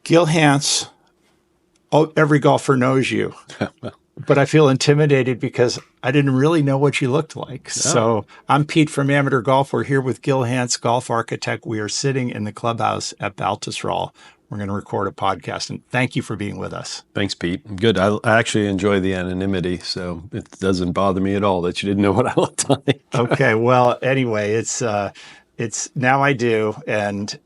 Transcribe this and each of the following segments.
Gil Hanse, every golfer knows you, but I feel intimidated because I didn't really know what you looked like. So I'm Pete from Amateur Golf. We're here with Gil Hanse, golf architect. We are sitting in the clubhouse at Baltusrol. We're going to record a podcast, and thank you for being with us. Thanks, Pete. Good. I actually enjoy the anonymity, so it doesn't bother me at all that you didn't know what I looked like. Okay. Well, anyway, it's now I do, and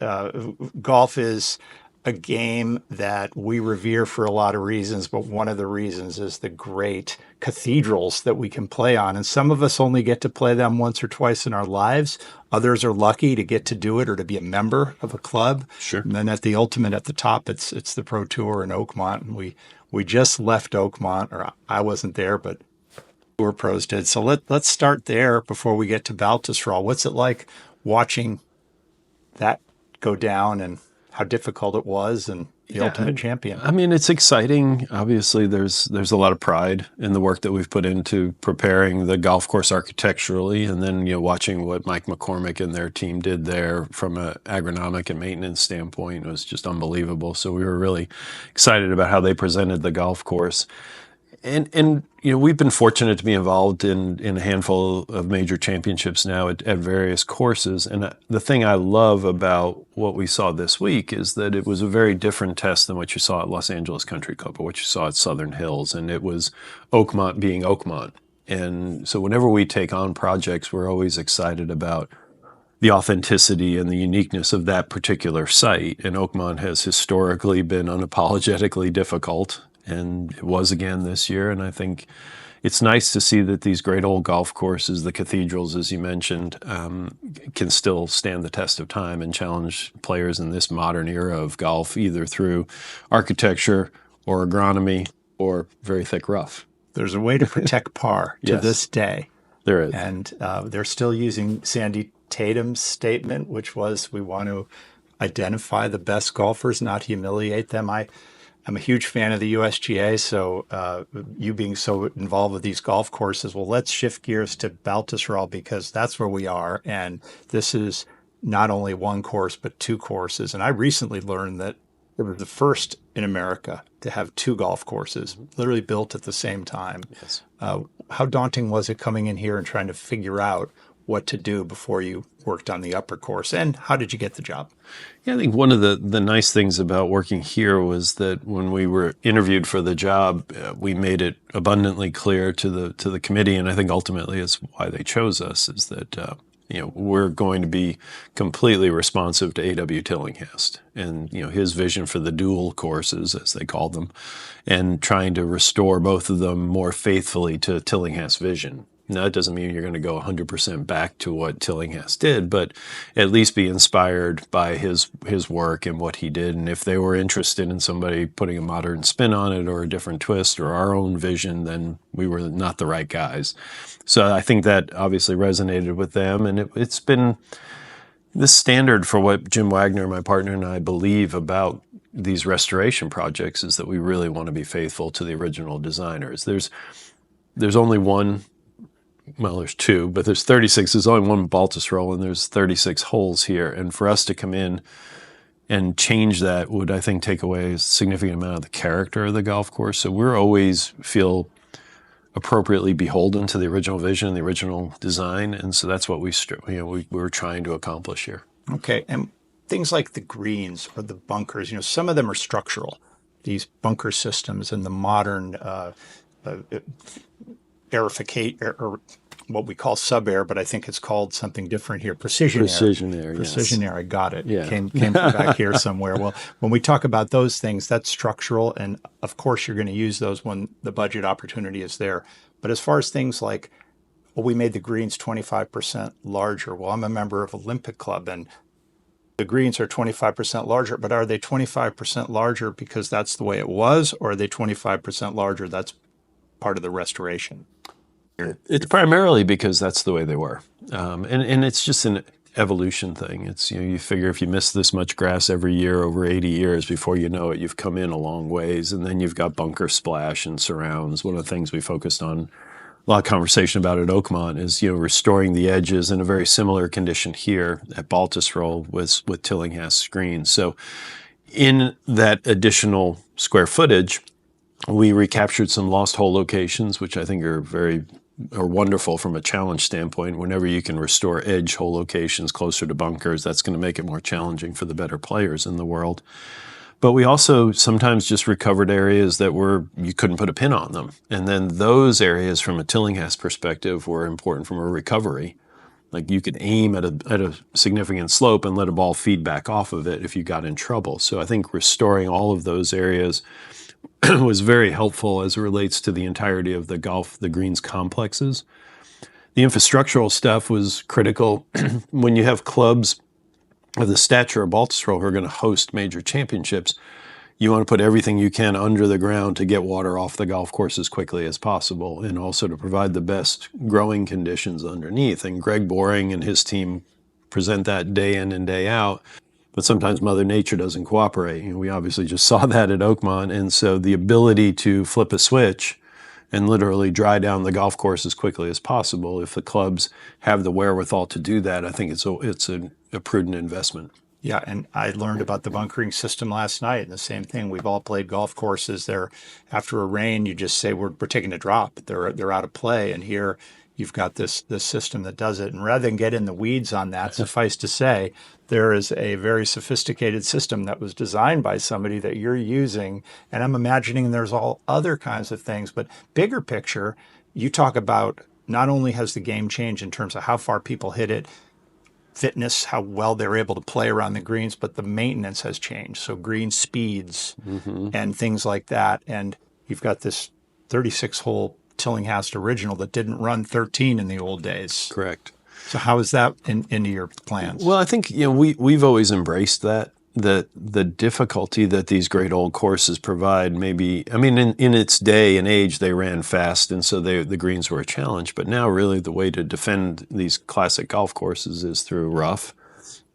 golf is a game that we revere for a lot of reasons, but one of the reasons is the great cathedrals that we can play on. And some of us only get to play them once or twice in our lives. Others are lucky to get to do it or to be a member of a club. Sure. And then at the ultimate, at the top, it's the Pro Tour in Oakmont. And we just left Oakmont, or I wasn't there, but Tour pros did. So let's start there before we get to Baltusrol. What's it like watching that go down, and how difficult it was, and the ultimate champion? I mean, it's exciting. Obviously, there's a lot of pride in the work that we've put into preparing the golf course architecturally, and then watching what Mike McCormick and their team did there from an agronomic and maintenance standpoint was just unbelievable. So we were really excited about how they presented the golf course. And we've been fortunate to be involved in a handful of major championships now at various courses. And the thing I love about what we saw this week is that it was a very different test than what you saw at Los Angeles Country Club or what you saw at Southern Hills. And it was Oakmont being Oakmont. And so whenever we take on projects, we're always excited about the authenticity and the uniqueness of that particular site. And Oakmont has historically been unapologetically difficult. And it was again this year. And I think it's nice to see that these great old golf courses, the cathedrals, as you mentioned, can still stand the test of time and challenge players in this modern era of golf, either through architecture or agronomy or very thick rough. There's a way to protect par to this day. There is. And they're still using Sandy Tatum's statement, which was, we want to identify the best golfers, not humiliate them. I'm a huge fan of the USGA, so you being so involved with these golf courses, well, let's shift gears to Baltusrol because that's where we are. And this is not only one course, but two courses. And I recently learned that it was the first in America to have two golf courses literally built at the same time. Yes. How daunting was it coming in here and trying to figure out what to do before you worked on the upper course, and how did you get the job? Yeah, I think one of the nice things about working here was that when we were interviewed for the job, we made it abundantly clear to the committee, and I think ultimately it's why they chose us, is that we're going to be completely responsive to A.W. Tillinghast and his vision for the dual courses, as they called them, and trying to restore both of them more faithfully to Tillinghast's vision. Now, that doesn't mean you're going to go 100% back to what Tillinghast did, but at least be inspired by his work and what he did. And if they were interested in somebody putting a modern spin on it or a different twist or our own vision, then we were not the right guys. So I think that obviously resonated with them. And it's been the standard for what Jim Wagner, my partner, and I believe about these restoration projects is that we really want to be faithful to the original designers. There's only one. Well, there's two, but there's 36. There's only one Baltusrol, and there's 36 holes here. And for us to come in and change that would, I think, take away a significant amount of the character of the golf course. So we're always feel appropriately beholden to the original vision, the original design. And so that's what we're trying to accomplish here. Okay. And things like the greens or the bunkers, some of them are structural, these bunker systems and the modern airification, or what we call sub-air, but I think it's called something different here. Precision air. Precision air. I got it. Yeah. Came from back here somewhere. Well, when we talk about those things, that's structural. And of course, you're going to use those when the budget opportunity is there. But as far as things like, well, we made the greens 25% larger. Well, I'm a member of Olympic Club, and the greens are 25% larger, but are they 25% larger because that's the way it was, or are they 25% larger? That's part of the restoration. It's primarily because that's the way they were. And it's just an evolution thing. It's, you figure if you miss this much grass every year over 80 years, before you know it, you've come in a long ways. And then you've got bunker splash and surrounds. One of the things we focused on, a lot of conversation about at Oakmont, is, restoring the edges in a very similar condition here at Baltusrol with Tillinghast screens. So, In that additional square footage, we recaptured some lost hole locations, which I think are wonderful from a challenge standpoint. Whenever you can restore edge hole locations closer to bunkers, that's going to make it more challenging for the better players in the world. But we also sometimes just recovered areas that you couldn't put a pin on them. And then those areas from a Tillinghast perspective were important from a recovery. Like you could aim at a significant slope and let a ball feed back off of it if you got in trouble. So I think restoring all of those areas was very helpful as it relates to the entirety of the greens complexes. The infrastructural stuff was critical. When you have clubs of the stature of Baltusrol who are going to host major championships, you want to put everything you can under the ground to get water off the golf course as quickly as possible, and also to provide the best growing conditions underneath. And Greg Boring and his team present that day in and day out. But sometimes Mother Nature doesn't cooperate. We obviously just saw that at Oakmont. And so the ability to flip a switch and literally dry down the golf course as quickly as possible, if the clubs have the wherewithal to do that, I think it's a prudent investment. Yeah, and I learned about the bunkering system last night, and the same thing. We've all played golf courses there. After a rain, you just say we're taking a drop. They're out of play, and here you've got this system that does it. And rather than get in the weeds on that, suffice to say, there is a very sophisticated system that was designed by somebody that you're using. And I'm imagining there's all other kinds of things, but bigger picture, you talk about not only has the game changed in terms of how far people hit it, fitness, how well they're able to play around the greens, but the maintenance has changed. So green speeds and things like that. And you've got this 36-hole Tillinghast original that didn't run 13 in the old days. Correct. So how is that into your plans? Well, I think we've always embraced that the difficulty that these great old courses provide. Maybe, I mean, in its day and age, they ran fast, and so the greens were a challenge. But now, really, the way to defend these classic golf courses is through rough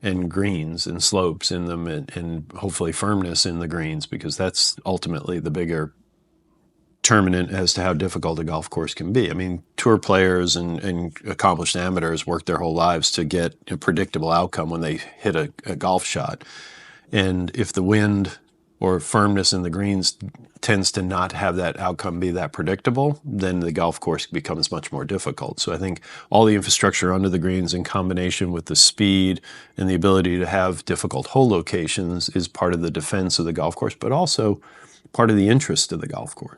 and greens and slopes in them, and hopefully firmness in the greens, because that's ultimately the bigger determinant as to how difficult a golf course can be. I mean, tour players and accomplished amateurs work their whole lives to get a predictable outcome when they hit a golf shot. And if the wind or firmness in the greens tends to not have that outcome be that predictable, then the golf course becomes much more difficult. So I think all the infrastructure under the greens in combination with the speed and the ability to have difficult hole locations is part of the defense of the golf course, but also part of the interest of the golf course.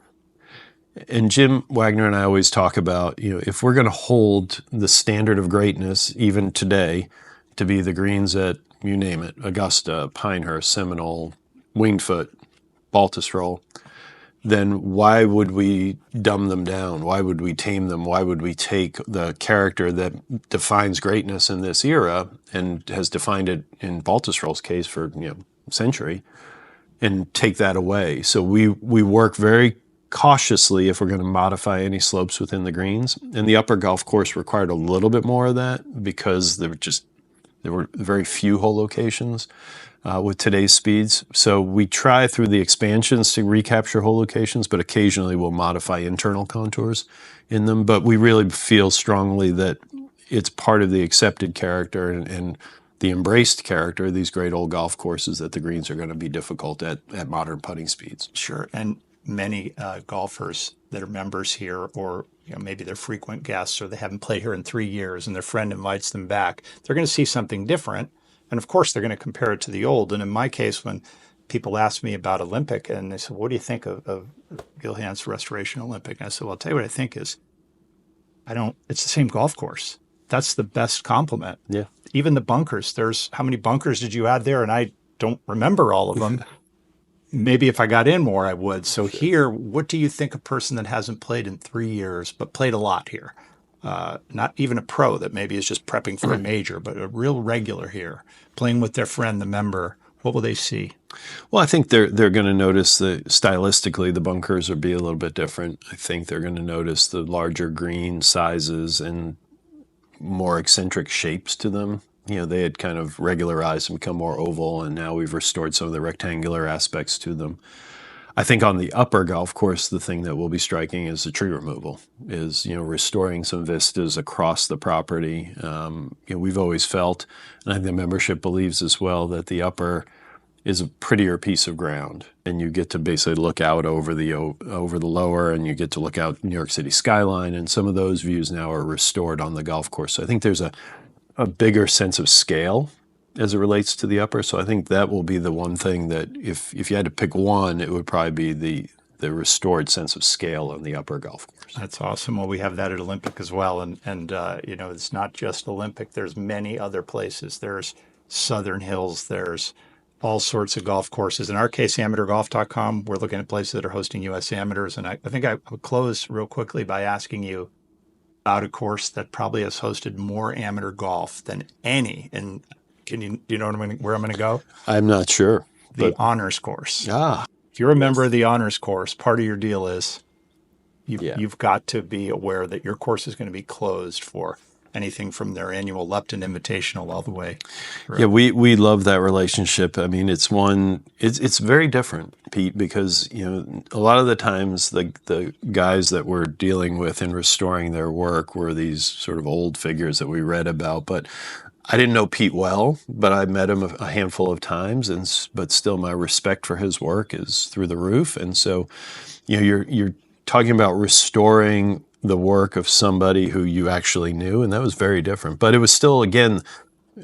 And Jim Wagner and I always talk about, if we're going to hold the standard of greatness, even today, to be the greens at, you name it, Augusta, Pinehurst, Seminole, Wingfoot, Baltusrol, then why would we dumb them down? Why would we tame them? Why would we take the character that defines greatness in this era and has defined it in Baltusrol's case for a century and take that away? So we work very cautiously if we're going to modify any slopes within the greens. And the upper golf course required a little bit more of that because there were very few hole locations with today's speeds. So we try through the expansions to recapture hole locations, but occasionally we'll modify internal contours in them. But we really feel strongly that it's part of the accepted character and the embraced character of these great old golf courses that the greens are going to be difficult at modern putting speeds. Sure. And many golfers that are members here, or maybe they're frequent guests, or they haven't played here in 3 years and their friend invites them back, they're going to see something different. And of course, they're going to compare it to the old. And in my case, when people ask me about Olympic and they said, what do you think of Gil Hanse Restoration Olympic? And I said, well, I'll tell you what I think is, it's the same golf course. That's the best compliment. Yeah. Even the bunkers, how many bunkers did you add there? And I don't remember all of them. Maybe if I got in more, I would. So here, what do you think a person that hasn't played in 3 years, but played a lot here, not even a pro that maybe is just prepping for a major, but a real regular here, playing with their friend, the member, what will they see? Well, I think they're going to notice that stylistically the bunkers will be a little bit different. I think they're going to notice the larger green sizes and more eccentric shapes to them. They had kind of regularized and become more oval, and now we've restored some of the rectangular aspects to them. I think on the upper golf course, the thing that will be striking is the tree removal, is, restoring some vistas across the property. We've always felt, and I think the membership believes as well, that the upper is a prettier piece of ground, and you get to basically look out over the lower, and you get to look out New York City skyline, and some of those views now are restored on the golf course. So I think there's a bigger sense of scale as it relates to the upper. So I think that will be the one thing that if you had to pick one, it would probably be the restored sense of scale on the upper golf course. That's awesome. Well, we have that at Olympic as well. And it's not just Olympic. There's many other places. There's Southern Hills. There's all sorts of golf courses. In our case, amateurgolf.com, we're looking at places that are hosting U.S. amateurs. And I think I would close real quickly by asking you about a course that probably has hosted more amateur golf than any. And do you know where I'm going to go? I'm not sure. The honors course. Ah. If you're a member of the honors course, part of your deal is you've got to be aware that your course is going to be closed for anything from their annual Lupton Invitational all the way through. Yeah, we love that relationship. I mean, it's very different, Pete, because a lot of the times the guys that we're dealing with in restoring their work were these sort of old figures that we read about, but I didn't know Pete well, but I met him a handful of times, but still my respect for his work is through the roof. And so, you're talking about restoring the work of somebody who you actually knew, and that was very different. But it was still, again,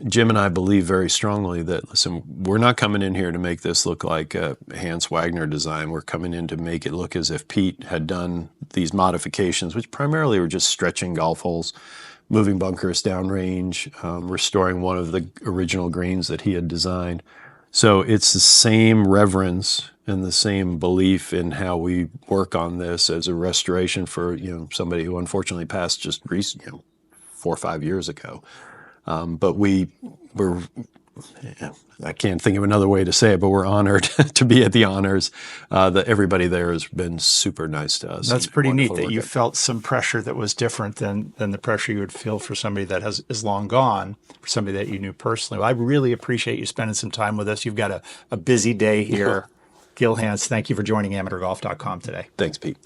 Jim and I believe very strongly that, listen, we're not coming in here to make this look like a Hans Wagner design. We're coming in to make it look as if Pete had done these modifications, which primarily were just stretching golf holes, moving bunkers downrange, restoring one of the original greens that he had designed. So it's the same reverence and the same belief in how we work on this as a restoration for somebody who unfortunately passed just 4 or 5 years ago. But I can't think of another way to say it, but we're honored to be at the honors. That everybody there has been super nice to us. That's pretty neat that you felt some pressure that was different than the pressure you would feel for somebody that is long gone, for somebody that you knew personally. Well, I really appreciate you spending some time with us. You've got a busy day here. Gil Hanse, thank you for joining amateurgolf.com today. Thanks, Pete.